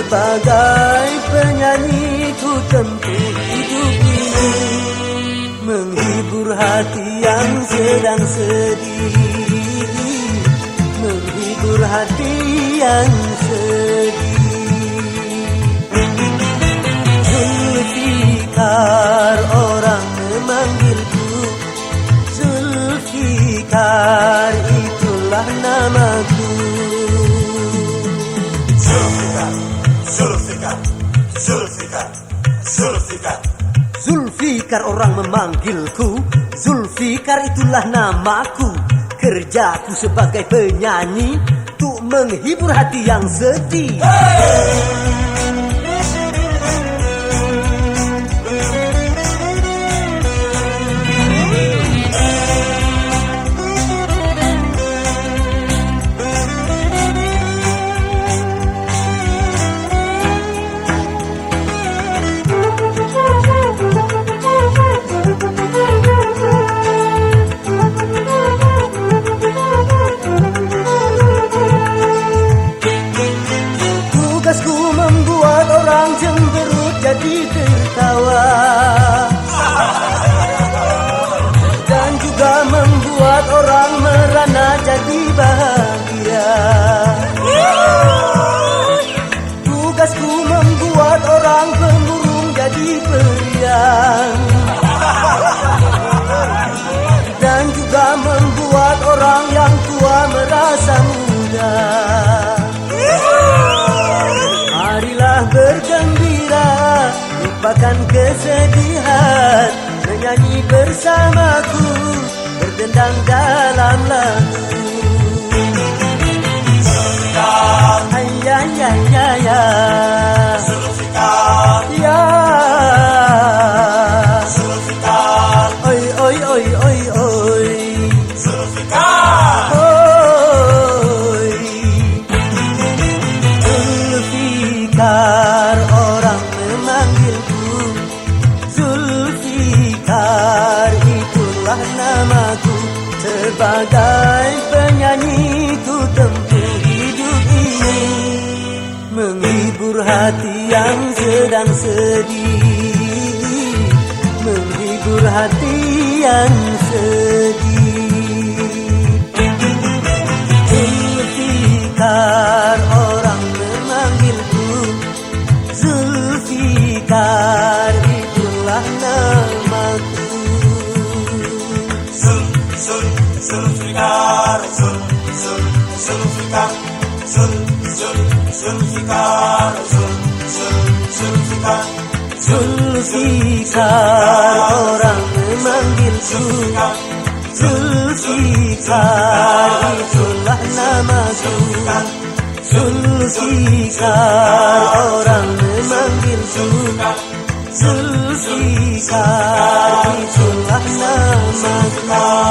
Sebagai penyanyi ku tempuh hidup ini, menghibur hati yang sedang sedih, menghibur hati yang sedih. Zulfikar orang memanggilku, Zulfikar itulah namaku. Zulfikar, Zulfikar, Zulfikar, Zulfikar. Zulfikar orang memanggilku, Zulfikar itulah namaku. Kerjaku sebagai penyanyi, untuk menghibur hati yang sedih. Tugasku membuat orang cemberut jadi tertawa, dan juga membuat orang merana jadi bahagia. Tugasku membuat orang pemurung jadi periang, dan juga membuat orang yang tua merasa muda. Marilah bergembira, lupakan kesedihan, menyanyi bersamaku, berdendang dalam lagu. Zulfikar, Ayayayaya, Zulfikar, ya, Zulfikar, oi oi oi oi oi, Zulfikar. oi. Zulfikar orang memanggilku, Zulfikar itulah namaku. Sebagai penyanyi ku tempuh hidup ini, menghibur hati yang sedang sedih, menghibur hati yang sedih. Zulfikar orang memanggilku, Zulfikar itulah namaku. Zulfikar, Zulfikar, Zulfikar, Zulfikar. Zulfikar orang memanggilku, Zulfikar itulah namaku. Zulfikar orang memanggilku, Zulfikar itulah namaku.